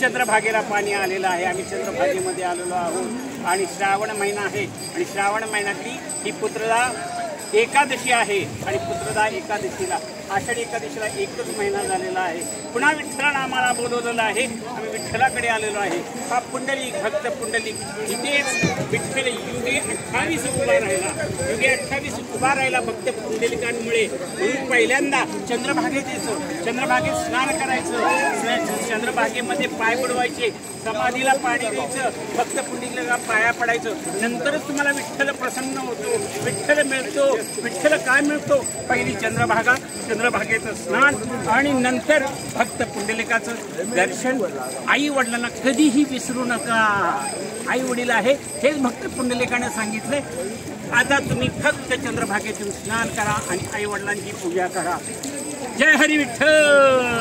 चंद्रभागेला पाणी आलेलं आहे। आम्ही चंद्रभागेमध्ये आलेलो आहोत आणि श्रावण महिना आहे आणि श्रावण महिन्यातली ही पुत्रदा एकादशी आहे आणि पुत्रदा एकादशीला आषाढी एकादशीला एकच महिना झालेला आहे। पुन्हा विठ्ठलानं आम्हाला बोलवलेलं आहे, आम्ही विठ्ठलाकडे आलेलो आहे। हा पुंडलिक भक्त पुंडलिक इथेच विठ्ठल युगे 28 उभा राहिला, युगे 28 उभा राहिला भक्त पुंडलिकांमुळे। म्हणून पहिल्यांदा चंद्रभागेत यायचं, चंद्रभागेत स्नान करायचं, चंद्रभागेमध्ये पाय बुडवायचे, समाधीला पाणी द्यायचं, भक्त पुंडलिकाला पाया पडायचं, नंतरच तुम्हाला विठ्ठल प्रसन्न होतो, विठ्ठल मिळतो। विठ्ठल काय मिळतो? पहिली चंद्रभागा, चंद्रभागेचं स्नान आणि नंतर भक्त पुंडलिकाचं दर्शन। आई वडिलांना कधीही विसरू नका, आई वडील आहे हेच भक्त पुंडलिकाने सांगितले। आता तुम्ही फक्त चंद्रभागेतून स्नान करा आणि आई वडिलांची पूजा करा। जय हरी विठ्ठल।